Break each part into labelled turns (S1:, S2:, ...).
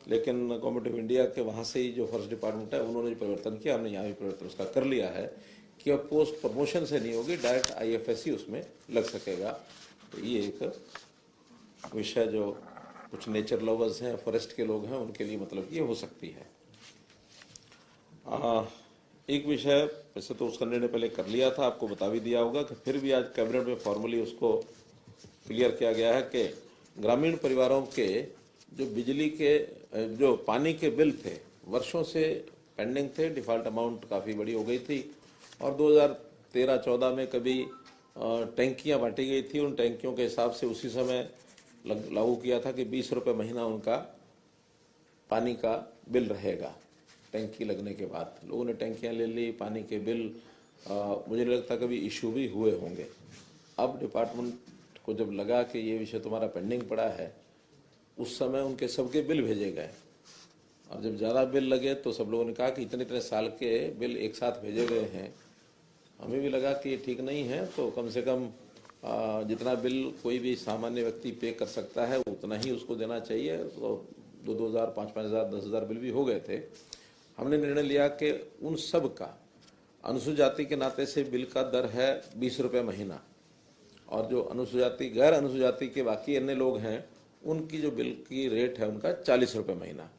S1: लेकिन government of India के वहाँ से ही जो फॉरेस्ट डिपार्टमेंट है उन्होंने जो परिवर्तन किया, हमने यहाँ भी परिवर्तन उसका कर लिया है कि अब पोस्ट प्रमोशन से नहीं होगी, डायरेक्ट IFSC उसमें लग सकेगा। तो ये एक विषय जो कुछ नेचर लवर्स हैं, फॉरेस्ट के लोग हैं, उनके लिए मतलब ये हो सकती है। एक विषय वैसे तो उसका निर्णय पहले कर लिया था, आपको बता भी दिया होगा कि फिर भी आज कैबिनेट में फॉर्मली उसको क्लियर किया गया है कि ग्रामीण परिवारों के जो बिजली के जो पानी के बिल थे वर्षों से पेंडिंग थे, डिफ़ॉल्ट अमाउंट काफ़ी बड़ी हो गई थी और 2013-14 में कभी टैंकियाँ बांटी गई थी, उन टैंकियों के हिसाब से उसी समय लागू किया था कि 20 रुपये महीना उनका पानी का बिल रहेगा। टैंकी लगने के बाद लोगों ने टैंकियाँ ले ली, पानी के बिल मुझे नहीं लगता कभी इशू भी हुए होंगे। अब डिपार्टमेंट को जब लगा कि ये विषय तुम्हारा पेंडिंग पड़ा है, उस समय उनके सबके बिल भेजे गए और जब ज़्यादा बिल लगे तो सब लोगों ने कहा कि इतने इतने साल के बिल एक साथ भेजे गए हैं। हमें भी लगा कि ये ठीक नहीं है, तो कम से कम जितना बिल कोई भी सामान्य व्यक्ति पे कर सकता है उतना ही उसको देना चाहिए। तो 2,000, 5,000, 10,000 बिल भी हो गए थे। हमने निर्णय लिया कि उन सब का अनुसूचित जाति के नाते से बिल का दर है 20 रुपये महीना और जो अनुसूचित जाति, गैर अनुसूचित जाति के बाकी अन्य लोग हैं उनकी जो बिल की रेट है उनका 40 रुपये महीना।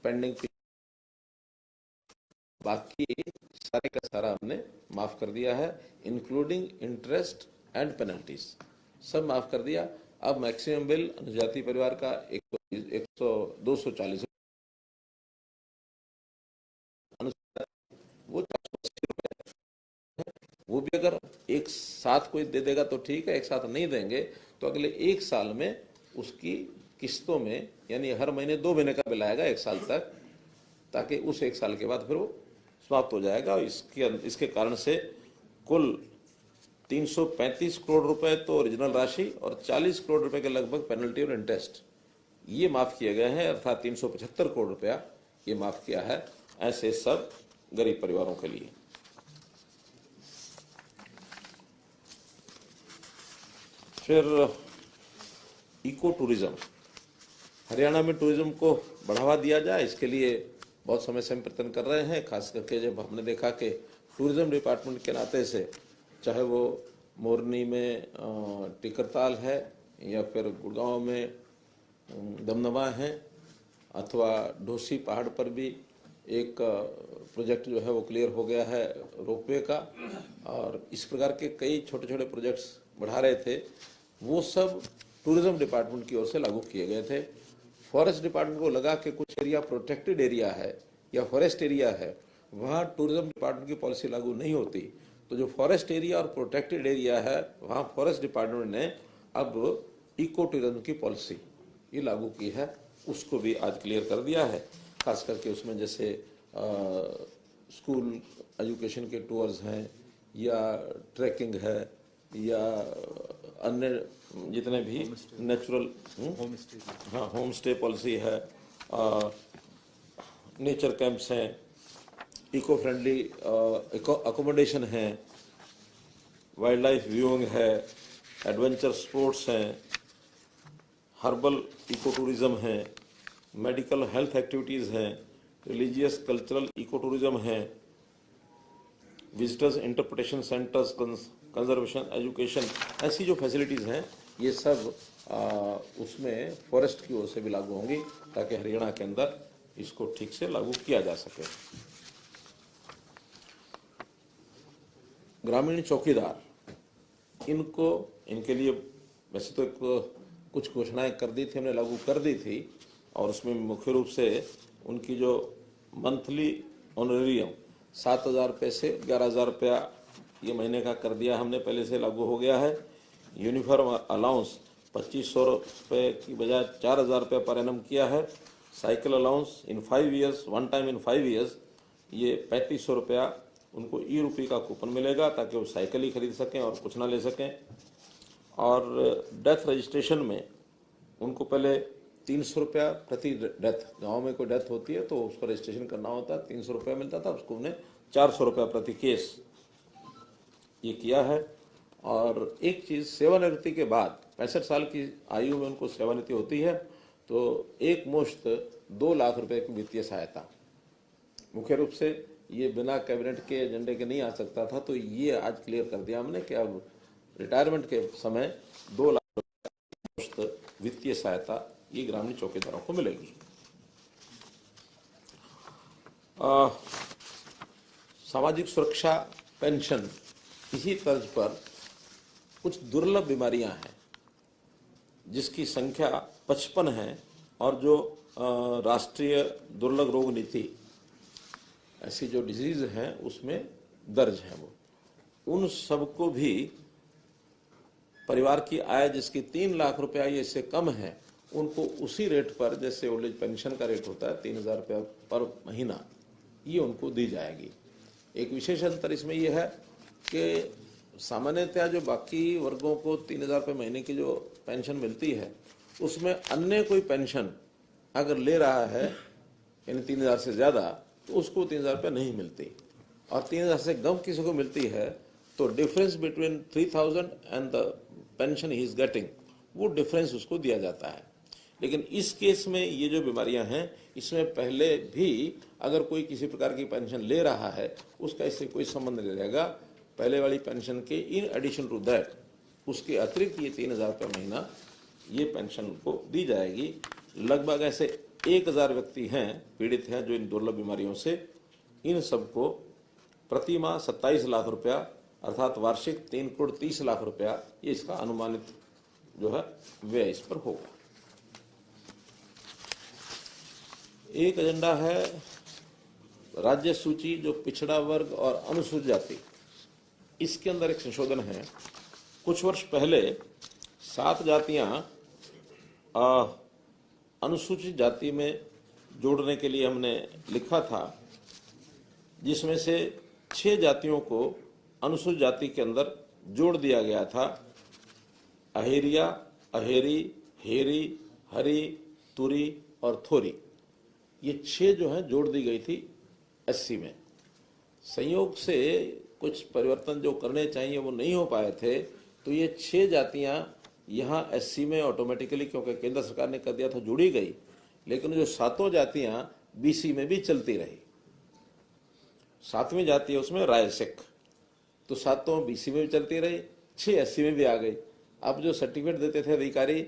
S1: पेंडिंग बाकी सारे का सारा हमने माफ कर दिया है, इंक्लूडिंग इंटरेस्ट एंड पेनल्टीज सब माफ कर दिया। अब मैक्सिमम बिल अनुजाति परिवार का 240 वो 480 रुपये, वो भी अगर एक साथ कोई दे देगा तो ठीक है, एक साथ नहीं देंगे तो अगले एक साल में उसकी किस्तों में, यानी हर महीने 2 महीने का बिल आएगा एक साल तक, ताकि उस एक साल के बाद फिर वो समाप्त हो जाएगा। इसके कारण से कुल 335 करोड़ रुपए तो ओरिजिनल राशि और 40 करोड़ रुपए के लगभग पेनल्टी और इंटरेस्ट ये माफ किए गए हैं, अर्थात 375 करोड़ रुपया ये माफ किया है ऐसे सब गरीब परिवारों के लिए। फिर इको टूरिज्म, हरियाणा में टूरिज्म को बढ़ावा दिया जाए, इसके लिए बहुत समय से हम प्रयत्न कर रहे हैं। खास करके जब हमने देखा कि टूरिज्म डिपार्टमेंट के नाते से चाहे वो मोरनी में टिकरताल है या फिर गुड़गांव में दमदमा है अथवा ढोसी पहाड़ पर भी एक प्रोजेक्ट जो है वो क्लियर हो गया है रोपवे का, और इस प्रकार के कई छोटे छोटे प्रोजेक्ट्स बढ़ा रहे थे, वो सब टूरिज्म डिपार्टमेंट की ओर से लागू किए गए थे। फॉरेस्ट डिपार्टमेंट को लगा कि कुछ एरिया प्रोटेक्टेड एरिया है या फॉरेस्ट एरिया है, वहाँ टूरिज्म डिपार्टमेंट की पॉलिसी लागू नहीं होती, तो जो फॉरेस्ट एरिया और प्रोटेक्टेड एरिया है वहाँ फॉरेस्ट डिपार्टमेंट ने अब इको टूरिज्म की पॉलिसी ये लागू की है, उसको भी आज क्लियर कर दिया है। खास करके उसमें जैसे स्कूल एजुकेशन के टूर्स हैं या ट्रैकिंग है या अन्य जितने भी नेचुरल होम स्टे पॉलिसी है, नेचर कैंप्स हैं, इको फ्रेंडली अकोमोडेशन है, वाइल्ड लाइफ व्यूइंग है, एडवेंचर स्पोर्ट्स हैं, हर्बल इको टूरिज्म है, मेडिकल हेल्थ एक्टिविटीज़ हैं, रिलीजियस कल्चरल इको टूरिज्म है, visitors interpretation centres, conservation education, ऐसी जो फैसिलिटीज़ हैं ये सब उसमें फॉरेस्ट की ओर से भी लागू होंगी ताकि हरियाणा के अंदर इसको ठीक से लागू किया जा सके। ग्रामीण चौकीदार, इनके लिए वैसे तो कुछ घोषणाएं कर दी थी, हमने लागू कर दी थी, और उसमें मुख्य रूप से उनकी जो मंथली ऑनरेरियम 7,000 रुपये से 11,000 रुपया ये महीने का कर दिया हमने, पहले से लागू हो गया है। यूनिफॉर्म अलाउंस 2,500 रुपये की बजाय 4,000 रुपये पर एनम किया है। Cycle allowance in 5 years, one time in 5 years, ये 3,500 रुपया उनको ई-रुपी का कूपन मिलेगा ताकि वो साइकिल ही खरीद सकें और कुछ ना ले सकें। और डेथ रजिस्ट्रेशन में उनको पहले 300 रुपया प्रति डेथ, गांव में कोई डेथ होती है तो उसका रजिस्ट्रेशन करना होता है, 300 रुपया मिलता था, उसको उन्हें 400 रुपया प्रति केस ये किया है। और एक चीज़, सेवानिवृत्ति के बाद 65 साल की आयु में उनको सेवानिवृत्ति होती है तो एक मुश्त 2 लाख रुपए की वित्तीय सहायता। मुख्य रूप से ये बिना कैबिनेट के एजेंडे के नहीं आ सकता था, तो ये आज क्लियर कर दिया हमने कि अब रिटायरमेंट के समय 2 लाख रुपए मुश्त वित्तीय सहायता ये ग्रामीण चौकीदारों को मिलेगी। सामाजिक सुरक्षा पेंशन, इसी तर्ज पर कुछ दुर्लभ बीमारियां हैं जिसकी संख्या 55 है और जो राष्ट्रीय दुर्लभ रोग नीति ऐसी जो डिजीज हैं उसमें दर्ज है, वो उन सबको भी परिवार की आय जिसकी 3 लाख रुपया ये इससे कम है उनको उसी रेट पर, जैसे ओल्ड एज पेंशन का रेट होता है 3000 रुपया पर महीना, ये उनको दी जाएगी। एक विशेष अंतर इसमें यह है कि सामान्यतः जो बाकी वर्गों को 3000 रुपये महीने की जो पेंशन मिलती है उसमें अन्य कोई पेंशन अगर ले रहा है यानी 3000 से ज़्यादा तो उसको 3000 रुपये नहीं मिलती, और 3000 से कम किसी को मिलती है तो difference between 3000 and the pension he is getting, वो डिफरेंस उसको दिया जाता है। लेकिन इस केस में ये जो बीमारियां हैं इसमें पहले भी अगर कोई किसी प्रकार की पेंशन ले रहा है उसका इससे कोई संबंध नहीं रहेगा। पहले वाली पेंशन के इन एडिशन टू दैट उसके अतिरिक्त ये 3000 रुपये महीना ये पेंशन को दी जाएगी। लगभग ऐसे 1000 व्यक्ति हैं पीड़ित हैं जो इन दुर्लभ बीमारियों से, इन सबको प्रति माह 27 लाख रुपया अर्थात वार्षिक 3 करोड़ 30 लाख रुपया ये इसका अनुमानित जो है व्यय इस पर होगा। एक एजेंडा है राज्य सूची जो पिछड़ा वर्ग और अनुसूचित जाति, इसके अंदर एक संशोधन है। कुछ वर्ष पहले 7 जातियां अनुसूचित जाति में जोड़ने के लिए हमने लिखा था, जिसमें से 6 जातियों को अनुसूचित जाति के अंदर जोड़ दिया गया था। अहेरिया, अहेरी, हेरी, हरी, तुरी और थोरी, ये 6 जो है जोड़ दी गई थी एससी में। संयोग से कुछ परिवर्तन जो करने चाहिए वो नहीं हो पाए थे, तो ये 6 जातियां यहाँ एससी में ऑटोमेटिकली, क्योंकि केंद्र सरकार ने कर दिया था, जुड़ी गई। लेकिन जो 7 जातियां बीसी में भी चलती रही। 7वीं जाति है उसमें राय सिख, तो 7 बीसी में भी चलती रही, 6 एससी में भी आ गई। अब जो सर्टिफिकेट देते थे अधिकारी,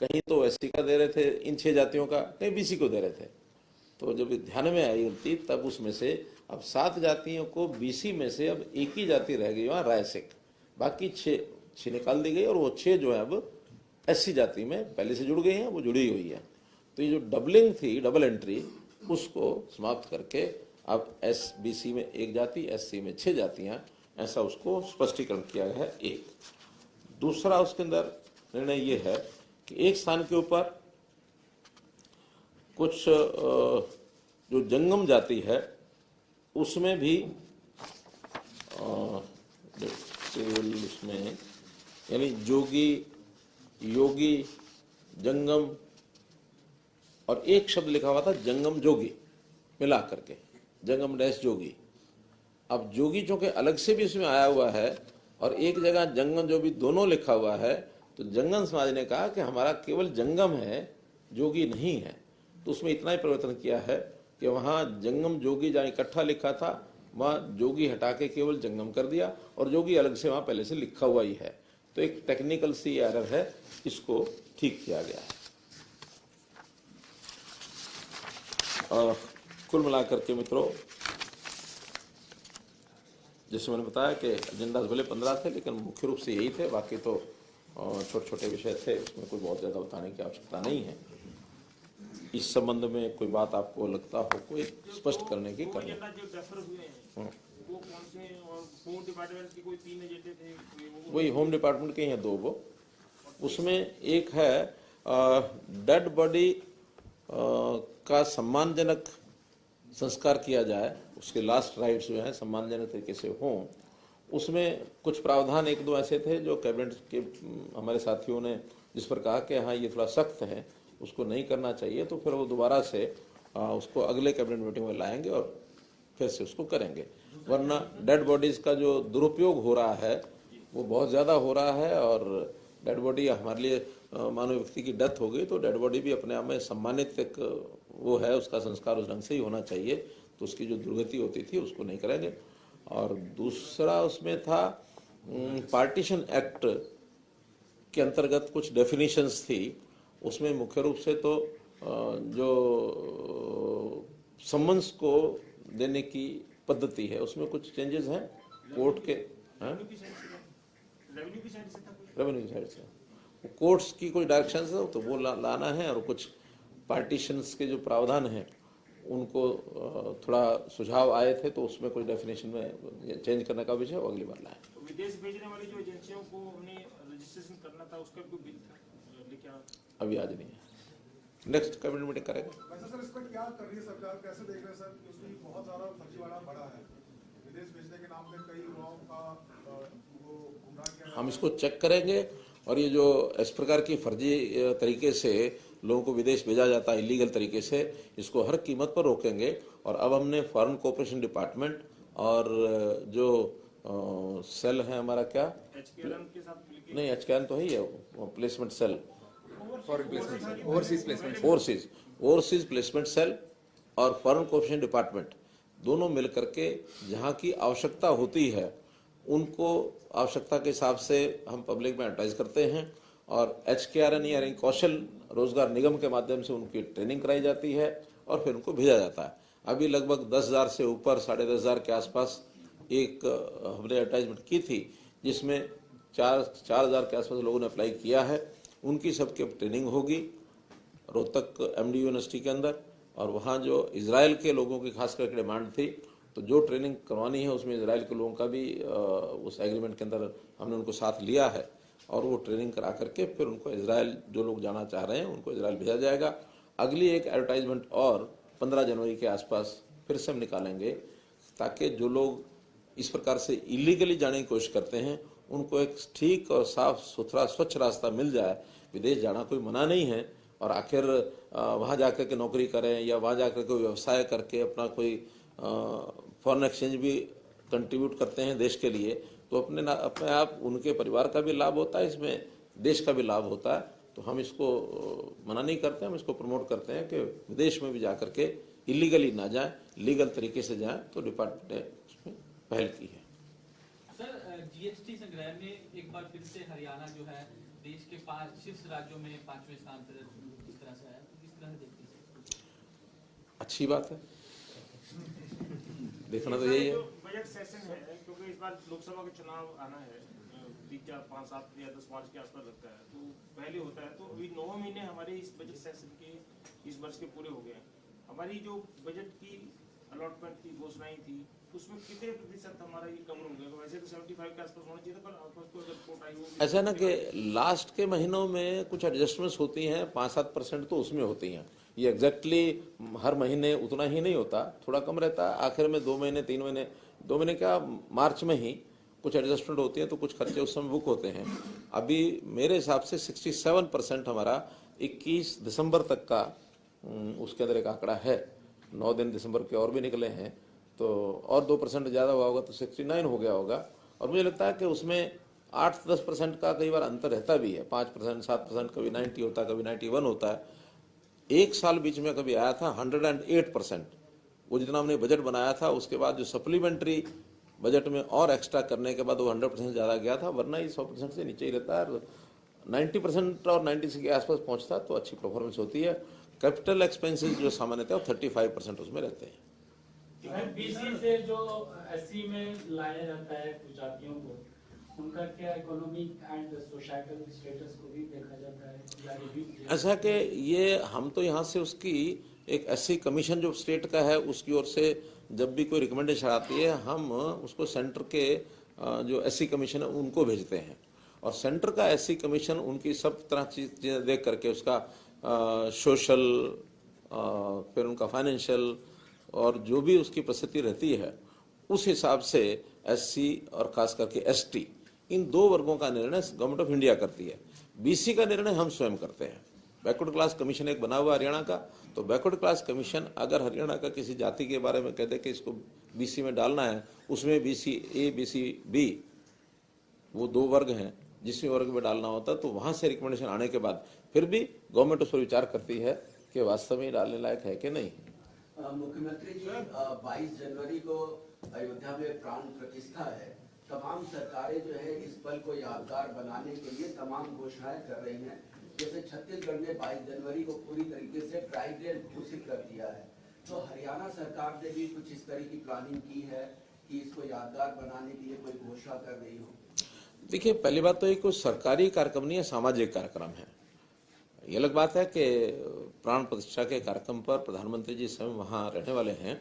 S1: कहीं तो एससी का दे रहे थे इन 6 जातियों का, कहीं बीसी को दे रहे थे। तो जब ध्यान में आई उनकी तब उसमें से अब 7 जातियों को बीसी में से अब एक ही जाति रह गई वहाँ राय सिख, बाकी 6 निकाल दी गई और वो 6 जो है अब एससी जाति में पहले से जुड़ गई हैं, वो जुड़ी हुई है। तो ये जो डबलिंग थी, डबल एंट्री, उसको समाप्त करके अब बीसी में 1 जाति, एससी में 6 जातियाँ, ऐसा उसको स्पष्टीकरण किया गया है। एक दूसरा उसके अंदर निर्णय ये है कि एक स्थान के ऊपर कुछ जो जंगम जाति है उसमें भी उसमें यानी जोगी, योगी, जंगम और एक शब्द लिखा हुआ था जंगम जोगी मिला करके, जंगम डैश जोगी। अब जोगी जो कि अलग से भी इसमें आया हुआ है और एक जगह जंगम जो भी दोनों लिखा हुआ है, तो जंगम समाज ने कहा कि हमारा केवल जंगम है, जोगी नहीं है। तो उसमें इतना ही परिवर्तन किया है कि वहाँ जंगम जोगी जहाँ इकट्ठा लिखा था वहाँ जोगी हटा के केवल जंगम कर दिया और जोगी अलग से वहाँ पहले से लिखा हुआ ही है। तो एक टेक्निकल सी एरर है, इसको ठीक किया गया है। कुल मिलाकर के मित्रों, जैसे मैंने बताया कि एजेंडा भले 15 थे लेकिन मुख्य रूप से यही थे, बाकी तो छोटे छोटे विषय थे, उसमें कोई बहुत ज़्यादा बताने की आवश्यकता नहीं है। इस संबंध में कोई बात आपको लगता हो कोई स्पष्ट करने की करने वही होम डिपार्टमेंट के हैं 2 वो। उसमें एक है डेड बॉडी का सम्मानजनक संस्कार किया जाए, उसके लास्ट राइट्स जो है सम्मानजनक तरीके से हों। उसमें कुछ प्रावधान 1-2 ऐसे थे जो कैबिनेट के हमारे साथियों ने जिस पर कहा कि हाँ ये थोड़ा सख्त है, उसको नहीं करना चाहिए, तो फिर वो दोबारा से उसको अगले कैबिनेट मीटिंग में लाएंगे और फिर से उसको करेंगे। वरना डेड बॉडीज़ का जो दुरुपयोग हो रहा है वो बहुत ज़्यादा हो रहा है और डेड बॉडी हमारे लिए मानव व्यक्ति की डेथ हो गई तो डेड बॉडी भी अपने आप में सम्मानित एक वो है, उसका संस्कार उस ढंग से ही होना चाहिए। तो उसकी जो दुर्गति होती थी उसको नहीं करेंगे। और दूसरा उसमें था पार्टीशन एक्ट के अंतर्गत कुछ डेफिनेशंस थी। उसमें मुख्य रूप से तो जो सम्मन्स को देने की पद्धति है उसमें कुछ चेंजेस हैं कोर्ट के, रेवेन्यू की साइड से कोर्ट्स की कोई डायरेक्शन है तो वो लाना है। और कुछ पार्टीशंस के जो प्रावधान हैं उनको थोड़ा सुझाव आए थे तो उसमें कोई डेफिनेशन में चेंज करने का विषय अगली बार लाए।
S2: विदेश भेजने वाली जो एजेंसियों को हमने रजिस्ट्रेशन करना था उसका भी बिल था लेकिन
S1: अभी आज नहीं है, नेक्स्ट कैबिनेट मीटिंग करेगा।
S3: वैसे सर इसका क्या कर रही है सरकार, कैसे देख रहे हैं सर? क्योंकि बहुत ज्यादा फर्जीवाड़ा बढ़ा है, विदेश भेजने के नाम पे कई युवाओं का वो गुमराह किया।
S1: हम इसको चेक करेंगे और ये जो इस प्रकार की फर्जी तरीके से लोगों को विदेश भेजा जाता है इलीगल तरीके से, इसको हर कीमत पर रोकेंगे। और अब हमने फॉरेन कोऑपरेशन डिपार्टमेंट और जो सेल है हमारा क्या
S2: के साथ
S1: नहीं एचकेएन तो ही है placement cell, overseas placement cell और फॉरेन कोऑपरेशन डिपार्टमेंट दोनों मिलकर के जहाँ की आवश्यकता होती है उनको आवश्यकता के हिसाब से हम पब्लिक में एडवर्टाइज करते हैं। और HKRN यानी कौशल रोजगार निगम के माध्यम से उनकी ट्रेनिंग कराई जाती है और फिर उनको भेजा जाता है। अभी लगभग 10,000 से ऊपर 10,500 के आसपास एक हमने एडवर्टाइजमेंट की थी जिसमें 4,000 के आसपास लोगों ने अप्लाई किया है। उनकी सबकी ट्रेनिंग होगी रोहतक MD यूनिवर्सिटी के अंदर। और वहाँ जो इजराइल के लोगों की खास करके डिमांड थी तो जो ट्रेनिंग करवानी है उसमें इजराइल के लोगों का भी उस एग्रीमेंट के अंदर हमने उनको साथ लिया है। और वो ट्रेनिंग करा करके फिर उनको इजराइल जो लोग जाना चाह रहे हैं उनको इजराइल भेजा जाएगा। अगली एक एडवर्टाइजमेंट और 15 जनवरी के आसपास फिर से हम निकालेंगे ताकि जो लोग इस प्रकार से इलीगली जाने की कोशिश करते हैं उनको एक ठीक और साफ सुथरा स्वच्छ रास्ता मिल जाए। विदेश जाना कोई मना नहीं है और आखिर वहाँ जाकर के नौकरी करें या वहाँ जाकर के व्यवसाय करके अपना कोई फॉरेन एक्सचेंज भी कंट्रीब्यूट करते हैं देश के लिए तो अपने आप उनके परिवार का भी लाभ होता है, इसमें देश का भी लाभ होता है। तो हम इसको मना नहीं करते, हम इसको प्रमोट करते हैं कि विदेश में भी जाकर के इलीगली ना जाएं, लीगल तरीके से जाएं। तो डिपार्टमेंट ने उसमें पहल की है।
S4: सर GST संग्रह में एक बार फिर से हरियाणा जो है देश के 5 शीर्ष राज्यों में 5वें स्थान पर किस तरह से आया, तो किस तरह से देखते हैं?
S1: अच्छी बात है, देखना तो यही है।
S2: बजट सेशन है क्योंकि इस बार लोकसभा के चुनाव आना है 5, 7 या 10 मार्च के आसपास लगता है तो पहले होता है। तो अभी 9 महीने हमारे इस बजट सेशन के इस वर्ष के पूरे हो गए हैं। हमारी जो बजट की अलॉटमेंट की घोषणाएं थी उसमें कितने प्रतिशत हमारा ये कवर हो गया? वैसे तो 75 के आसपास होना चाहिए था, पर आपको अगर रिपोर्ट आई होगी
S1: ऐसा ना कि लास्ट के महीनों में कुछ एडजस्टमेंट्स होती हैं 5-7% तो उसमें होती हैं। ये एग्जैक्टली हर महीने उतना ही नहीं होता, थोड़ा कम रहता है। आखिर में 2 महीने 3 महीने 2 महीने क्या मार्च में ही कुछ एडजस्टमेंट होती है तो कुछ खर्चे उस समय बुक होते हैं। अभी मेरे हिसाब से 67% हमारा 21 दिसंबर तक का उसके अंदर एक आंकड़ा है। 9 दिन दिसंबर के और भी निकले हैं तो और 2% ज़्यादा हुआ होगा तो 69 हो गया होगा। और मुझे लगता है कि उसमें 8-10% का कई बार अंतर रहता भी है, 5%, 7%, कभी 90 होता है, कभी 91 होता है। एक साल बीच में कभी आया था 108%, वो जितना हमने बजट बनाया था उसके बाद जो सप्लीमेंट्री बजट में और एक्स्ट्रा करने के बाद वो 100% ज़्यादा गया था, वरना ये 100% से नीचे ही रहता है। 90% और 90 के आसपास पहुँचता तो अच्छी परफॉर्मेंस होती है। कैपिटल एक्सपेंसेस जो सामान्यतः 35% उसमें रहते हैं।
S5: BC से जो SC में लाया जाता है कुछ जातियों को, उनका क्या इकोनॉमिक एंड सोसाइटल स्टेटस को भी देखा जाता है?
S1: ऐसा कि ये हम तो यहाँ से उसकी एक SC कमीशन जो स्टेट का है उसकी ओर से जब भी कोई रिकमेंडेशन आती है हम उसको सेंटर के जो SC कमीशन है उनको भेजते हैं। और सेंटर का SC कमीशन उनकी सब तरह चीज़ें देख करके उसका सोशल फिर उनका फाइनेंशियल और जो भी उसकी परिस्थिति रहती है उस हिसाब से SC और खास करके ST इन 2 वर्गों का निर्णय गवर्नमेंट ऑफ इंडिया करती है। BC का निर्णय हम स्वयं करते हैं। बैकवर्ड क्लास कमीशन एक बना हुआ हरियाणा का, तो बैकवर्ड क्लास कमीशन अगर हरियाणा का किसी जाति के बारे में कहते कि इसको BC में डालना है, उसमें BC A BC B वो 2 वर्ग हैं जिस भी वर्ग में डालना होता है, तो वहां से रिकमेंडेशन आने के बाद फिर भी गवर्नमेंट उस पर विचार करती है कि वास्तव में डालने लायक है कि नहीं।
S6: मुख्यमंत्री जी 22 जनवरी को अयोध्या में प्राण प्रतिष्ठा है। तमाम सरकारें जो है इस पल को यादगार बनाने के लिए तमाम घोषणाएं कर रही हैं। जैसे छत्तीसगढ़ में 22 जनवरी को पूरी तरीके से ड्राई डे घोषित कर दिया है, तो हरियाणा सरकार ने भी कुछ इस तरह की प्लानिंग की है कि इसको यादगार बनाने के लिए कोई घोषणा कर रही हो?
S1: देखिए, पहली बात तो ये कोई सरकारी कार्यक्रम नहीं है, सामाजिक कार्यक्रम है। ये अलग बात है कि प्राण प्रतिष्ठा के कार्यक्रम पर प्रधानमंत्री जी स्वयं वहाँ रहने वाले हैं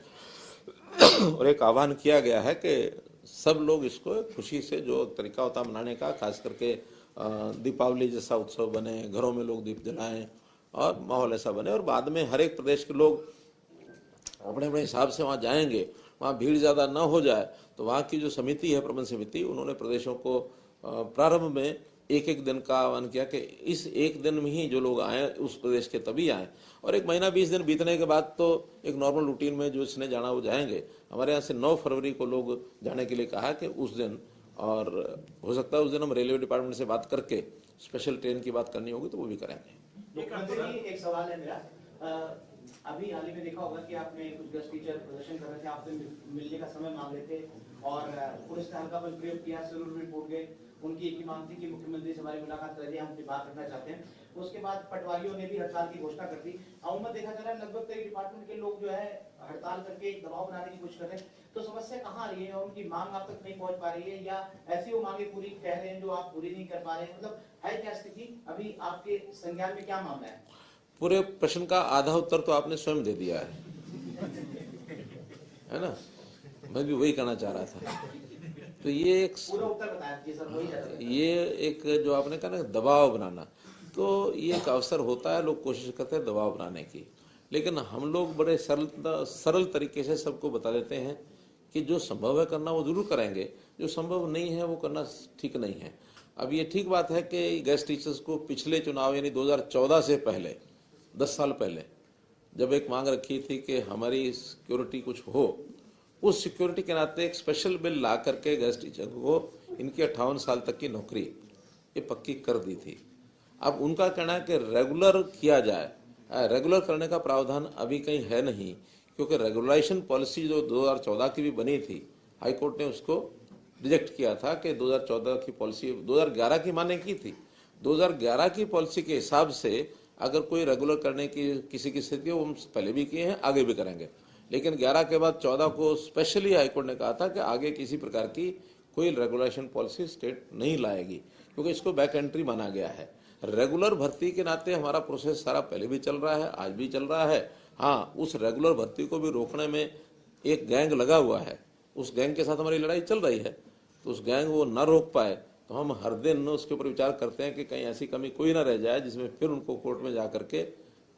S1: और एक आह्वान किया गया है कि सब लोग इसको खुशी से, जो तरीका होता है मनाने का, खास करके दीपावली जैसा उत्सव बने, घरों में लोग दीप जलाएं और माहौल ऐसा बने। और बाद में हर एक प्रदेश के लोग अपने अपने हिसाब से वहाँ जाएंगे, वहाँ भीड़ ज़्यादा ना हो जाए, तो वहाँ की जो समिति है, प्रबंध समिति, उन्होंने प्रदेशों को प्रारंभ में एक एक दिन का आह्वान किया कि इस एक दिन में ही जो लोग आए उस प्रदेश के तभी आए, और एक महीना 20 दिन बीतने के बाद तो एक नॉर्मल रूटीन में जो इसने जाना वो जाएंगे। हमारे यहाँ से 9 फरवरी को लोग जाने के लिए कहा कि उस दिन, और हो सकता है उस दिन हम रेलवे डिपार्टमेंट से बात करके स्पेशल ट्रेन की बात करनी होगी तो वो भी करेंगे।
S7: मुख्यमंत्री जी, एक सवाल है मेरा। अभी हाल ही में देखा होगा कि आपने कुछ गेस्ट टीचर प्रदर्शन कर रहे थे, आपसे मिलने का समय मांग रहे थे और पुलिस ने हल्का बल प्रयोग किया, सिरूर रिपोर्ट गए। उनकी एक ही मांग थी कि मुख्यमंत्री से हमारी मुलाकात करिए, हम बात करना चाहते हैं। उसके बाद पटवारियों ने भी हड़ताल की घोषणा कर दी। अमूमन देखा जा रहा है लगभग कई डिपार्टमेंट के लोग जो है हड़ताल करके एक दबाव बनाने की कोशिश कर रहे हैं, तो समस्या कहाँ आ रही है? और उनकी मांग आप तक नहीं पहुंच पा रही है, या ऐसी वो मांगे पूरी कह रहे हैं जो आप पूरी नहीं कर पा रहे हैं? मतलब है क्या स्थिति? अभी आपके संज्ञान में क्या मामला है?
S1: पूरे प्रश्न का आधा उत्तर तो आपने स्वयं दे दिया है ना? मैं भी वही कहना चाह रहा था। तो ये एक
S7: पूरा उत्तर बताया सर, वही
S1: ये एक जो आपने कहा ना दबाव बनाना, तो ये एक अवसर होता है, लोग कोशिश करते हैं दबाव बनाने की, लेकिन हम लोग बड़े सरल तरीके से सबको बता देते हैं कि जो संभव है करना वो जरूर करेंगे, जो संभव नहीं है वो करना ठीक नहीं है। अब ये ठीक बात है कि गेस्ट टीचर्स को पिछले चुनाव यानी 2014 से पहले, 10 साल पहले, जब एक मांग रखी थी कि हमारी सिक्योरिटी कुछ हो, उस सिक्योरिटी के नाते एक स्पेशल बिल ला करके गेस्ट टीचर को इनकी 58 साल तक की नौकरी ये पक्की कर दी थी। अब उनका कहना है कि रेगुलर किया जाए। रेगुलर करने का प्रावधान अभी कहीं है नहीं, क्योंकि रेगुलेशन पॉलिसी जो 2014 की भी बनी थी, हाई कोर्ट ने उसको रिजेक्ट किया था कि 2014 की पॉलिसी 2011 की माने की थी। 2011 की पॉलिसी के हिसाब से अगर कोई रेगुलर करने की किसी की स्थिति हो, हम पहले भी किए हैं, आगे भी करेंगे, लेकिन 11 के बाद 14 को स्पेशली हाईकोर्ट ने कहा था कि आगे किसी प्रकार की कोई रेगुलेशन पॉलिसी स्टेट नहीं लाएगी, क्योंकि इसको बैक एंट्री माना गया है। रेगुलर भर्ती के नाते हमारा प्रोसेस सारा पहले भी चल रहा है, आज भी चल रहा है। हाँ, उस रेगुलर भर्ती को भी रोकने में एक गैंग लगा हुआ है, उस गैंग के साथ हमारी लड़ाई चल रही है, तो उस गैंग वो न रोक पाए तो हम हर दिन उसके ऊपर विचार करते हैं कि कहीं ऐसी कमी कोई ना रह जाए जिसमें फिर उनको कोर्ट में जा करके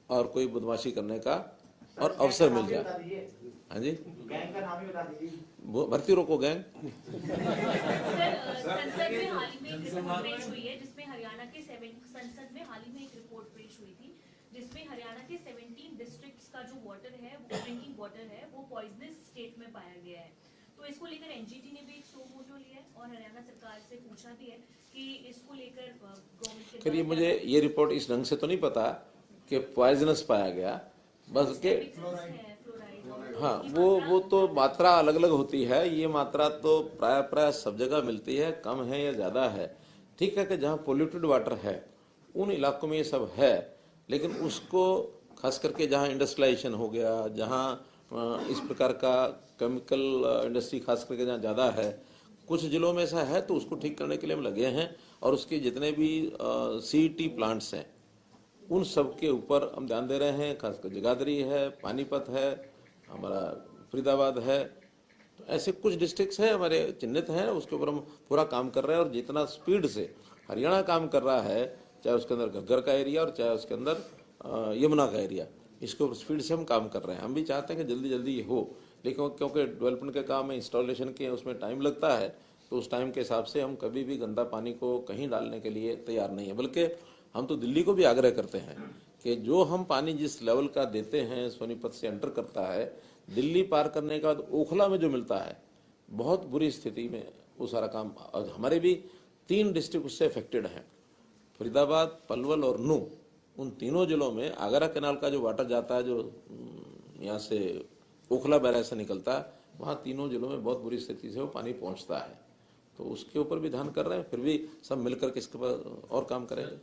S1: और कोई बदमाशी करने का और अवसर मिल जाए। हाँ जी,
S7: गैंग का नाम ही बता दीजिए।
S1: भर्ती रोको गैंग।
S8: संसद में हाल ही में एक रिपोर्ट पेश हुई है जिसमें हरियाणा के संसद में हाल ही में एक रिपोर्ट पेश हुई थी जिसमें हरियाणा के 17 डिस्ट्रिक्ट्स का जो वाटर है, वो ड्रिंकिंग वाटर है, वो पॉइजनस स्टेट में पाया गया है। तो इसको लेकर एनजीटी ने भी एक सो मोटो लिया है और हरियाणा सरकार से पूछा भी है कि इसको लेकर गवर्नमेंट के
S1: करिए, मुझे ये रिपोर्ट इस ढंग से तो नहीं पता कि पॉइजनस पाया गया, बस के हाँ, वो तो मात्रा अलग अलग होती है। ये मात्रा तो प्राय सब जगह मिलती है, कम है या ज़्यादा है। ठीक है कि जहाँ पोल्यूटेड वाटर है उन इलाकों में ये सब है, लेकिन उसको खास करके जहाँ इंडस्ट्रियलाइजेशन हो गया, जहाँ इस प्रकार का केमिकल इंडस्ट्री खास करके जहाँ ज़्यादा है, कुछ जिलों में ऐसा है, तो उसको ठीक करने के लिए हम लगे हैं। और उसके जितने भी CET प्लांट्स हैं उन सब के ऊपर हम ध्यान दे रहे हैं, खासकर जगाधरी है, पानीपत है, हमारा फरीदाबाद है, तो ऐसे कुछ डिस्ट्रिक्ट्स हैं हमारे चिन्हित हैं, उसके ऊपर हम पूरा काम कर रहे हैं। और जितना स्पीड से हरियाणा काम कर रहा है, चाहे उसके अंदर घग्गर का एरिया और चाहे उसके अंदर यमुना का एरिया, इसको स्पीड से हम काम कर रहे हैं। हम भी चाहते हैं कि जल्दी जल्दी ये हो, लेकिन क्योंकि डेवलपमेंट के काम में, इंस्टॉलेशन के उसमें टाइम लगता है, तो उस टाइम के हिसाब से हम कभी भी गंदा पानी को कहीं डालने के लिए तैयार नहीं है। बल्कि हम तो दिल्ली को भी आग्रह करते हैं कि जो हम पानी जिस लेवल का देते हैं, सोनीपत से एंटर करता है, दिल्ली पार करने के बाद ओखला में जो मिलता है, बहुत बुरी स्थिति में वो सारा काम। हमारे भी 3 डिस्ट्रिक्ट उससे अफेक्टेड हैं, फरीदाबाद, पलवल और नूह। उन तीनों जिलों में आगरा कैनाल का जो वाटर जाता है, जो यहाँ से ओखला बैराज से निकलता है, वहाँ तीनों जिलों में बहुत बुरी स्थिति से वो पानी पहुँचता है। तो उसके ऊपर भी ध्यान कर रहे हैं, फिर भी सब मिलकर के इसके ऊपर और काम करेंगे।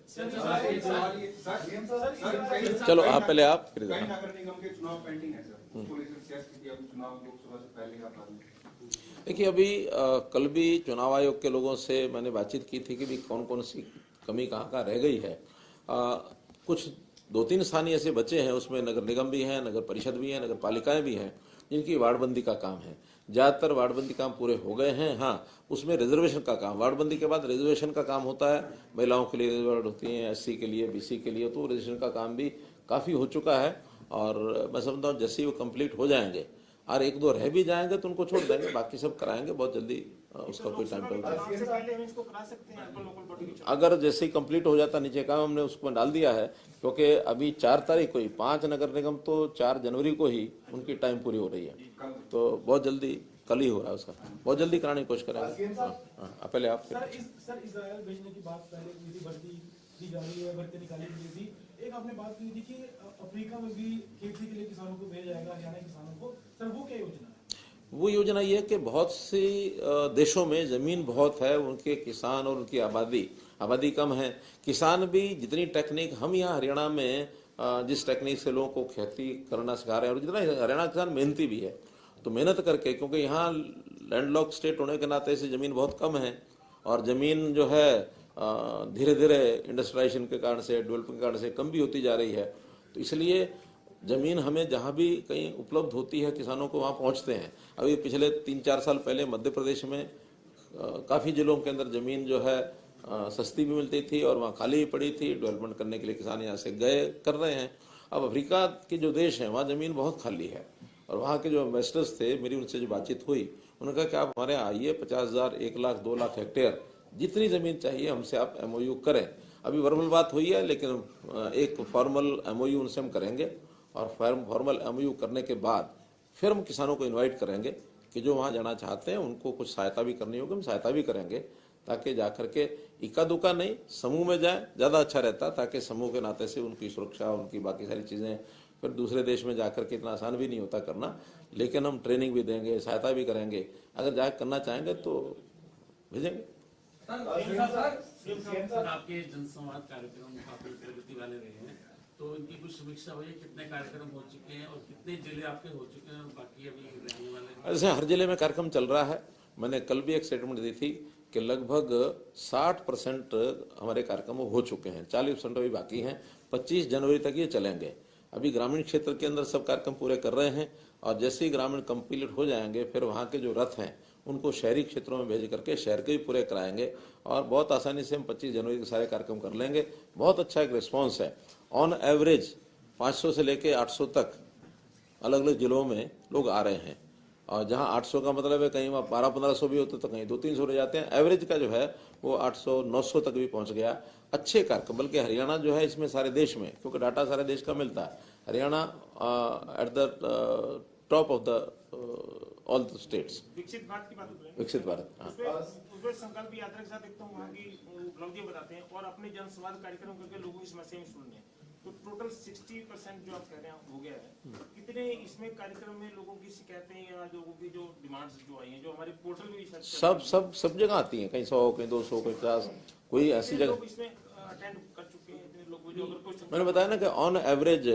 S1: चलो आप पहले आप फिर
S3: कई नगर निगम के चुनाव पेंडिंग है सर, उसको लेकर क्या स्थिति है अभी चुनाव लोकसभा से पहले या बाद में?
S1: देखिए अभी कल भी चुनाव आयोग के लोगों से मैंने बातचीत की थी कि भी कौन कौन सी कमी कहाँ कहाँ रह गई है। कुछ 2-3 स्थान ऐसे बचे हैं, उसमें नगर निगम भी हैं, नगर परिषद भी हैं, नगर पालिकाएं भी हैं, जिनकी वार्डबंदी का काम है। ज़्यादातर वार्डबंदी काम पूरे हो गए हैं। हाँ, उसमें रिजर्वेशन का काम, वार्डबंदी के बाद रिजर्वेशन का काम होता है, महिलाओं के लिए रिजर्वेशन होती हैं, SC के लिए, BC के लिए, तो रिजर्वेशन का काम भी काफ़ी हो चुका है। और मैं समझता हूँ जैसे ही वो कंप्लीट हो जाएंगे और 1-2 रह भी जाएंगे तो उनको छोड़ देंगे, बाकी सब कराएंगे बहुत जल्दी। उसका कोई टाइम टेबल अगर जैसे ही कंप्लीट हो जाता नीचे काम, हमने उसको डाल दिया है, क्योंकि अभी 4 तारीख को ही 5 नगर निगम तो 4 जनवरी को ही उनकी टाइम पूरी हो रही है, तो बहुत जल्दी कल ही हो रहा है उसका, बहुत जल्दी कराने की कोशिश करेंगे। पहले आप
S9: सर इजराइल भेजने की बात पहले की थी, भर्ती की जा रही है, भर्ती निकाली गई थी। एक आपने बात की थी कि अफ्रीका में भी खेती के लिए किसानों को भेजा जाएगा, हरियाणा किसानों को, सर वो क्या योजना है?
S1: वो योजना ये है कि बहुत सी देशों में ज़मीन बहुत है, उनके किसान और उनकी आबादी कम है। किसान भी जितनी टेक्निक हम यहाँ हरियाणा में जिस टेक्निक से लोगों को खेती करना सिखा रहे हैं, और जितना हरियाणा किसान मेहनती भी है, तो मेहनत करके, क्योंकि यहाँ लैंडलॉक स्टेट होने के नाते से ज़मीन बहुत कम है, और ज़मीन जो है धीरे धीरे इंडस्ट्रियलाइजेशन के कारण से, डेवलपमेंट के कारण से कम भी होती जा रही है। तो इसलिए ज़मीन हमें जहाँ भी कहीं उपलब्ध होती है किसानों को वहाँ पहुँचते हैं। अभी पिछले 3-4 साल पहले मध्य प्रदेश में काफ़ी जिलों के अंदर ज़मीन जो है सस्ती भी मिलती थी और वहाँ खाली भी पड़ी थी, डेवलपमेंट करने के लिए किसान यहाँ से गए कर रहे हैं। अब अफ्रीका के जो देश हैं वहाँ ज़मीन बहुत खाली है, और वहाँ के जो इन्वेस्टर्स थे, मेरी उनसे जो बातचीत हुई, उन्होंने कहा कि आप हमारे यहाँ आइए, 50,000, 1 लाख, 2 लाख हेक्टेयर जितनी ज़मीन चाहिए हमसे आप MOU करें। अभी वर्बल बात हुई है, लेकिन एक फॉर्मल MOU उनसे हम करेंगे, और फॉर्मल MOU करने के बाद फिर हम किसानों को इनवाइट करेंगे कि जो वहाँ जाना चाहते हैं उनको कुछ सहायता भी करनी होगी, हम सहायता भी करेंगे, ताकि जाकर के इक्का दुक्का नहीं, समूह में जाए, ज़्यादा अच्छा रहता, ताकि समूह के नाते से उनकी सुरक्षा, उनकी बाकी सारी चीज़ें, फिर दूसरे देश में जाकर के इतना आसान भी नहीं होता करना, लेकिन हम ट्रेनिंग भी देंगे, सहायता भी करेंगे। अगर जाकर करना चाहेंगे तो भेजेंगे।
S4: आपके जनसंवाद कार्यक्रम काफी प्रगति वाले रहे हैं, तो इनकी कुछ समीक्षा हुई है, कितने कार्यक्रम हो चुके हैं और कितने जिले आपके हो चुके हैं, बाकी अभी रहने वाले?
S1: ऐसे हर जिले में कार्यक्रम चल रहा है। मैंने कल भी एक स्टेटमेंट दी थी कि लगभग 60% हमारे कार्यक्रम हो चुके हैं, 40% अभी बाकी हैं। 25 जनवरी तक ये चलेंगे। अभी ग्रामीण क्षेत्र के अंदर सब कार्यक्रम पूरे कर रहे हैं, और जैसे ही ग्रामीण कंप्लीट हो जाएंगे फिर वहाँ के जो रथ हैं उनको शहरी क्षेत्रों में भेज करके शहर के भी पूरे कराएंगे, और बहुत आसानी से हम 25 जनवरी के सारे कार्यक्रम कर लेंगे। बहुत अच्छा एक रिस्पॉन्स है। ऑन एवरेज 500 से लेके 800 तक अलग अलग जिलों में लोग आ रहे हैं, और जहां 800 का मतलब है कहीं 1200-1500 भी होते तो कहीं 200-300 रह जाते हैं। एवरेज का जो है वो 800-900 तक भी पहुंच गया। अच्छे कार्यक्रम, बल्कि हरियाणा जो है इसमें सारे देश में, क्योंकि डाटा सारे देश का मिलता है, Haryana at the top of the all the states.
S2: विकसित भारत की बात हो रही है,
S1: विकसित भारत, हाँ।
S2: उसमें संकल्प यात्रा के साथ देखता हूँ वहाँ की उपलब्धियां बताते हैं, और अपने जनसंवाद कार्यक्रम करके लोगों की समस्याएं सुनने, तो टोटल 60% जो आप कह रहे हैं हो गया है। कितने इसमें कार्यक्रम में लोगों की शिकायतें या लोगों की जो डिमांड्स जो आई हैं, जो हमारे पोर्टल में भी
S1: सब जगह आती हैं, कहीं 100, कहीं 200, कहीं 50, कोई ऐसी जगह
S2: इसमें अटेंड कर चुके हैं इतने लोग, जो अगर कोई
S1: मैंने बताया ना कि ऑन एवरेज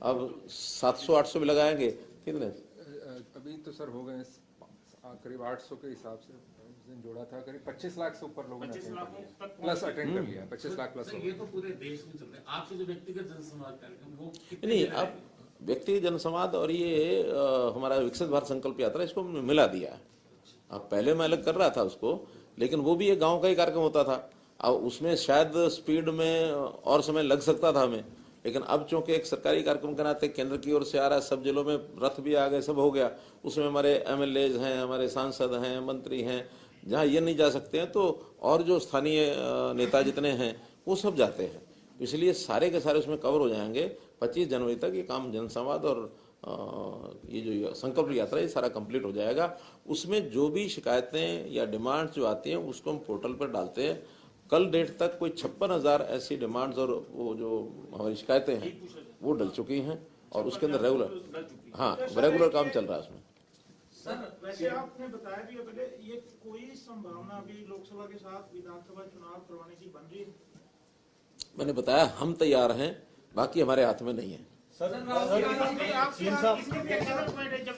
S1: अब 700-800 भी लगाएंगे, कितने
S10: अभी तो सर हो गए करीब 800 के हिसाब से जोड़ा था, करीब 25 लाख से ऊपर लोगों ने प्लस अटेंड कर लिया, 25 लाख प्लस।
S4: ये तो पूरे देश में चल रहा है। आपके जो व्यक्तिगत जनसंवाद कार्यक्रम वो
S1: नहीं, अब व्यक्तिगत जनसंवाद और ये हमारा विकसित भारत संकल्प यात्रा, इसको मिला दिया है। अब पहले मैं अलग कर रहा था उसको, लेकिन वो भी एक गांव का ही कार्यक्रम होता था। अब उसमें शायद स्पीड में और समय लग सकता था हमें, लेकिन अब चूंकि एक सरकारी कार्यक्रम के नाते केंद्र की ओर से आ रहा है, सब जिलों में रथ भी आ गए, सब हो गया, उसमें हमारे MLAs हैं, हमारे सांसद हैं, मंत्री हैं, जहाँ ये नहीं जा सकते हैं तो और जो स्थानीय नेता जितने हैं वो सब जाते हैं, इसलिए सारे के सारे उसमें कवर हो जाएंगे। 25 जनवरी तक ये काम जनसंवाद और ये जो संकल्प यात्रा ये सारा कंप्लीट हो जाएगा। उसमें जो भी शिकायतें या डिमांड्स जो आती हैं उसको हम पोर्टल पर डालते हैं। कल डेट तक कोई 56,000 ऐसी डिमांड्स और वो जो हमारी शिकायतें हैं वो डल चुकी हैं और उसके अंदर रेगुलर काम चल रहा है उसमें।
S3: सर वैसे आपने बताया भी पहले, ये कोई संभावना अभी लोकसभा के साथ विधानसभा चुनाव करवाने की बन रही है?
S1: मैंने बताया हम तैयार हैं, बाकी हमारे हाथ में नहीं है।
S2: जब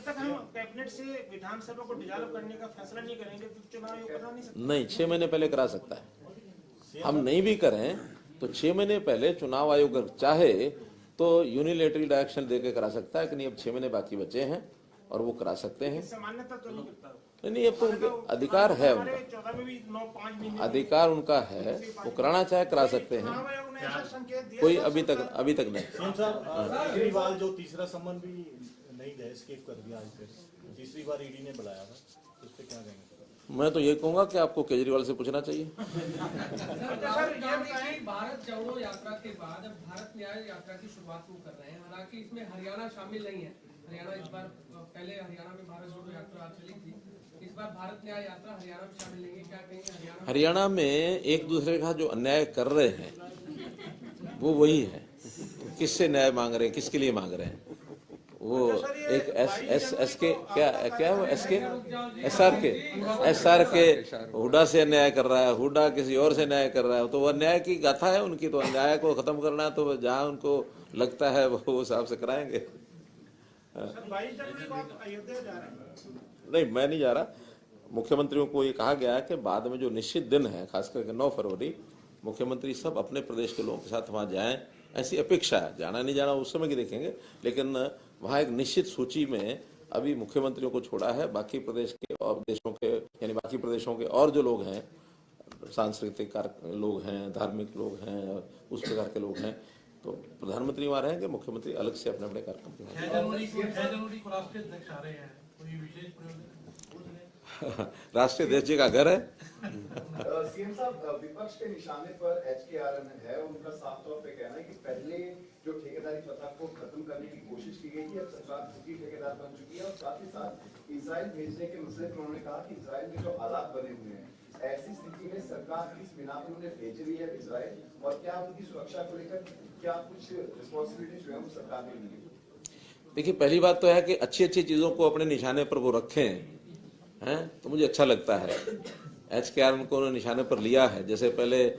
S2: तक हम कैबिनेट से विधानसभा को डिसॉल्व करने का फैसला नहीं करेंगे तो चुनाव आयोग करा नहीं सकता।
S1: नहीं, 6 महीने पहले करा सकता है। हम नहीं भी करें तो 6 महीने पहले चुनाव आयोग अगर चाहे तो यूनिलेटरी डायरेक्शन देके करा सकता है कि नहीं अब 6 महीने बाकी बचे हैं और वो करा सकते हैं।
S2: सामान्यतः तो नहीं करता।
S1: नहीं, अब तो उनके अधिकार है, उनका
S2: 14 में भी 9-5 महीने
S1: अधिकार उनका है, वो कराना चाहे करा सकते हैं। कोई अभी तक नहीं।
S11: केजरीवाल जो तीसरा सम्मन भी नहीं गए, स्किप कर दिया, आज फिर तीसरी बार ईडी ने बुलाया था, उस पर क्या कहेंगे?
S1: मैं तो ये कहूंगा कि आपको केजरीवाल से पूछना चाहिए।
S12: भारत जोड़ो यात्रा के बाद अब भारत न्याय यात्रा की शुरुआत वो कर रहे हैं, हालांकि इसमें हरियाणा शामिल नहीं है। हरियाणा इस बार, पहले हरियाणा में भारत जोड़ो यात्रा चली थी, इस बार भारत न्याय यात्रा हरियाणा में शामिल नहीं है, क्या कहेंगे? हरियाणा
S1: में एक दूसरे का जो अन्याय कर रहे हैं वो वही है। किससे न्याय मांग रहे हैं, किसके लिए मांग रहे हैं? वो एक एस के क्या वो एस आर के हुडा से अन्याय कर रहा है, हुडा किसी और से न्याय कर रहा है। तो वो अन्याय की गाथा है उनकी, तो अन्याय को खत्म करना है तो जहाँ उनको लगता है वो हिसाब से कराएंगे। नहीं, मैं नहीं जा रहा। मुख्यमंत्रियों को ये कहा गया है कि बाद में जो निश्चित दिन है, खास करके 9 फरवरी, मुख्यमंत्री सब अपने प्रदेश के लोगों के साथ वहां जाएं, ऐसी अपेक्षा है। जाना नहीं जाना उस समय की देखेंगे, लेकिन वहां एक निश्चित सूची में अभी मुख्यमंत्रियों को छोड़ा है। बाकी प्रदेश के और देशों के यानी बाकी प्रदेशों के और जो लोग हैं, सांस्कृतिक लोग हैं, धार्मिक लोग हैं, उस प्रकार के लोग हैं, तो प्रधानमंत्री वहां रहेंगे, मुख्यमंत्री अलग से अपने अपने कार्यक्रम पे। राष्ट्रीय अध्यक्ष जी का घर है।
S13: सीएम साहब, विपक्ष के निशाने पर HKRN है, उनका साफ तौर पे कहना है कि पहले जो ठेकेदारी प्रथा को खत्म करने की कोशिश की गई थी, अब सरकार खुद ही ठेकेदार बन चुकी है। और साथ ही साथ इजराइल भेजने के मसले पर उन्होंने कहा कि इजराइल में जो हालात बने हुए हैं, ऐसी स्थिति में सरकार किस बिना पर उन्हें भेज रही है इजराइल, और क्या उनकी सुरक्षा को लेकर क्या कुछ रिस्पॉन्सिबिलिटी जो है वो सरकार ने ली?
S1: देखिए, पहली बात तो है कि अच्छी अच्छी चीजों को अपने निशाने पर वो रखें हैं, तो मुझे अच्छा लगता है। HKRN को उन्होंने निशाने पर लिया है, जैसे पहले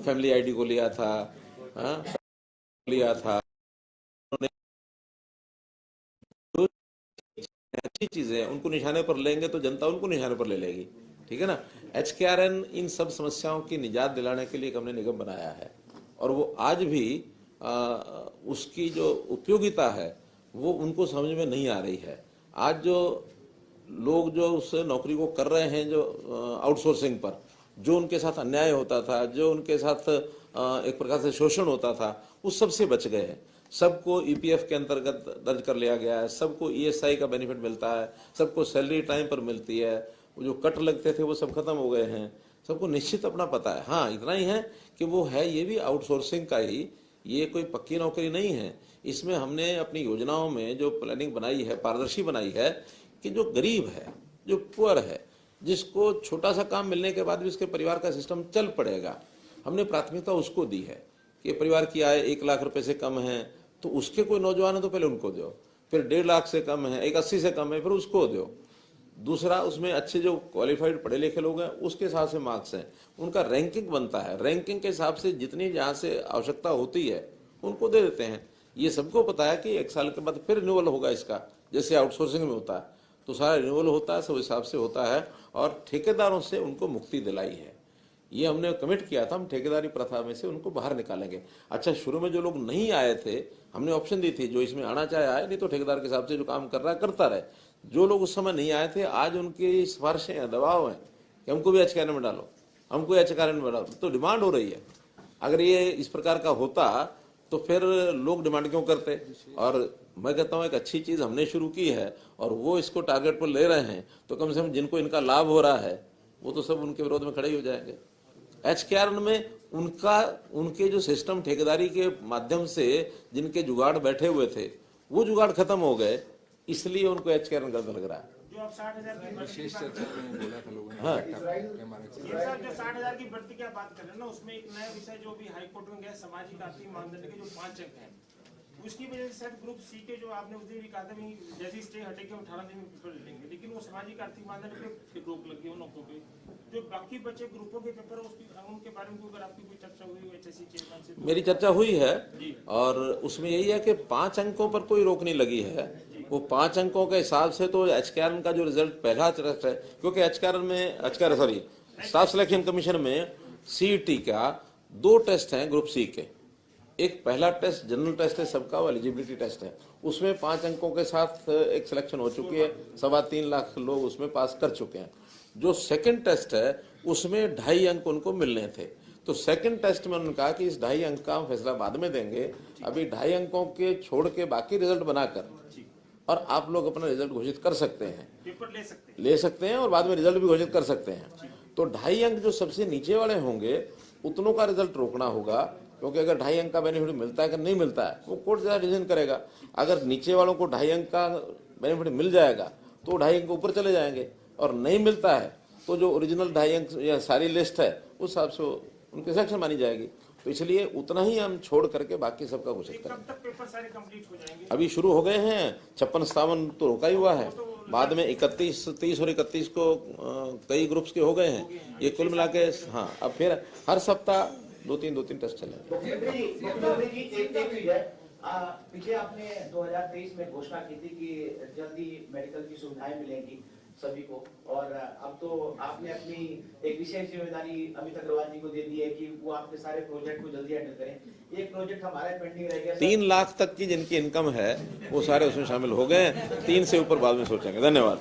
S1: फैमिली ID को लिया था, उन्होंने जो अच्छी चीजें उनको निशाने पर लेंगे तो जनता उनको निशाने पर ले लेगी, ठीक है ना। HKRN इन सब समस्याओं की निजात दिलाने के लिए एक हमने निगम बनाया है, और वो आज भी उसकी जो उपयोगिता है वो उनको समझ में नहीं आ रही है। आज जो लोग जो उस नौकरी को कर रहे हैं, जो आउटसोर्सिंग पर जो उनके साथ अन्याय होता था, जो उनके साथ एक प्रकार से शोषण होता था, उस सब से बच गए हैं। सबको EPF के अंतर्गत दर्ज कर लिया गया है, सबको ESI का बेनिफिट मिलता है, सबको सैलरी टाइम पर मिलती है, वो जो कट लगते थे वो सब खत्म हो गए हैं, सबको निश्चित अपना पता है। हाँ, इतना ही है कि वो है ये भी आउटसोर्सिंग का ही, ये कोई पक्की नौकरी नहीं है। इसमें हमने अपनी योजनाओं में जो प्लानिंग बनाई है, पारदर्शी बनाई है कि जो गरीब है, जो पुअर है, जिसको छोटा सा काम मिलने के बाद भी उसके परिवार का सिस्टम चल पड़ेगा, हमने प्राथमिकता उसको दी है कि परिवार की आय 1 लाख रुपए से कम है तो उसके कोई नौजवान है तो पहले उनको दो, फिर 1.5 लाख से कम है, 180 से कम है, फिर उसको दो। दूसरा, उसमें अच्छे जो क्वालिफाइड पढ़े लिखे लोग हैं उसके हिसाब से मार्क्स हैं, उनका रैंकिंग बनता है, रैंकिंग के हिसाब से जितनी जहाँ से आवश्यकता होती है उनको दे देते हैं। ये सबको पता है कि 1 साल के बाद फिर रिन्यूअल होगा इसका, जैसे आउटसोर्सिंग में होता है, तो सारा रिन्यूअल होता है, सब हिसाब से होता है, और ठेकेदारों से उनको मुक्ति दिलाई है। ये हमने कमिट किया था, हम ठेकेदारी प्रथा में से उनको बाहर निकालेंगे। अच्छा, शुरू में जो लोग नहीं आए थे हमने ऑप्शन दी थी, जो इसमें आना चाहे आए, नहीं तो ठेकेदार के हिसाब से जो काम कर रहा है करता रहे। जो लोग उस समय नहीं आए थे, आज उनकी सिफारिशें हैं, दबाव है कि हमको भी HKRN में डालो, हमको HKRN में डालो, तो डिमांड हो रही है। अगर ये इस प्रकार का होता तो फिर लोग डिमांड क्यों करते। और मैं कहता हूँ एक अच्छी चीज हमने शुरू की है और वो इसको टारगेट पर ले रहे हैं, तो कम से कम जिनको इनका लाभ हो रहा है वो तो सब उनके विरोध में खड़े ही हो जाएंगे। HKRN में उनके जो सिस्टम ठेकेदारी के माध्यम से जिनके जुगाड़ बैठे हुए थे वो जुगाड़ खत्म हो गए, इसलिए उनको एचकेआरएन गलत लग रहा है।
S2: जो अब 60,000 की
S10: विशेष चर्चा में बोला था लोगों ने।
S1: हाँ।
S2: ये साहब जो 60,000 की भर्ती की आप बात कर रहे हैं ना, उसमें एक नया विषय जो भी हाईकोर्ट में गया, सामाजिक आर्थिक मानदंड के जो 5 अंक हैं, उसकी वजह से शायद ग्रुप सी के जो आपने उस दिन भी कहा था भी जैसे स्टे हटेगा 18 दिन में पेपर ले लेंगे, लेकिन वो सामाजिक आर्थिक मानदंड पे फिर रोक लगी उन अंकों पे। जो बाकी बचे ग्रुपों के पेपर उनके बारे में अगर आपकी कोई चर्चा हुई एचएससी चेयरमैन से?
S1: मेरी चर्चा हुई है और उसमें यही है कि 5 अंकों पर कोई रोक नहीं लगी है। वो 5 अंकों के हिसाब से तो एचकेआरएन का जो रिजल्ट पहला टेस्ट है, क्योंकि स्टाफ सिलेक्शन कमीशन में सीईटी का 2 टेस्ट हैं ग्रुप सी के। एक पहला टेस्ट जनरल टेस्ट है सबका, वो एलिजिबिलिटी टेस्ट है, उसमें 5 अंकों के साथ एक सिलेक्शन हो चुकी है, 3.25 लाख लोग उसमें पास कर चुके हैं। जो सेकंड टेस्ट है उसमें 2.5 अंक उनको मिलने थे, तो सेकंड टेस्ट में उन्होंने कहा कि इस 2.5 अंक का फैसला बाद में देंगे, अभी 2.5 अंकों के छोड़ के बाकी रिजल्ट बनाकर और आप लोग अपना रिजल्ट घोषित कर सकते हैं,
S2: पेपर
S1: ले सकते हैं और बाद में रिजल्ट भी घोषित कर सकते हैं। तो 2.5 अंक जो सबसे नीचे वाले होंगे उतनों का रिजल्ट रोकना होगा, क्योंकि अगर 2.5 अंक का बेनिफिट मिलता है कि नहीं मिलता है वो कोर्ट ज़्यादा डिसीजन करेगा। अगर नीचे वालों को 2.5 अंक का बेनिफिट मिल जाएगा तो 2.5 अंक ऊपर चले जाएंगे, और नहीं मिलता है तो जो ओरिजिनल 2.5 अंक या सारी लिस्ट है उस हिसाब से उनकी सिलेक्शन मानी जाएगी। तो इसलिए उतना ही हम छोड़ करके बाकी सबका घोषित करें।
S2: कब तक पेपर सारे कंप्लीट हो जाएंगे?
S1: अभी शुरू हो गए हैं, 56-57 तो रोका ही हुआ है, बाद में 31, 30 और 31 को कई ग्रुप्स के हो गए हैं। ये कुल मिला के हाँ, अब फिर हर सप्ताह 2-3 टेस्ट चलेंगे।
S7: मुख्यमंत्री जी एक हुई है, पीछे आपने 2023 में घोषणा की थी कि जल्दी मेडिकल की सुविधाएं मिलेंगी सभी को, और अब तो आपने अपनी एक विशेष जिम्मेदारी अमित अग्रवाल जी को दे दी है कि वो आपके सारे प्रोजेक्ट को जल्दी हैंडल करें। एक प्रोजेक्ट हमारा पेंडिंग रह गया,
S1: 3 लाख तक की जिनकी इनकम है वो सारे उसमें शामिल हो गए, 3 से ऊपर बाद में सोचेंगे। धन्यवाद।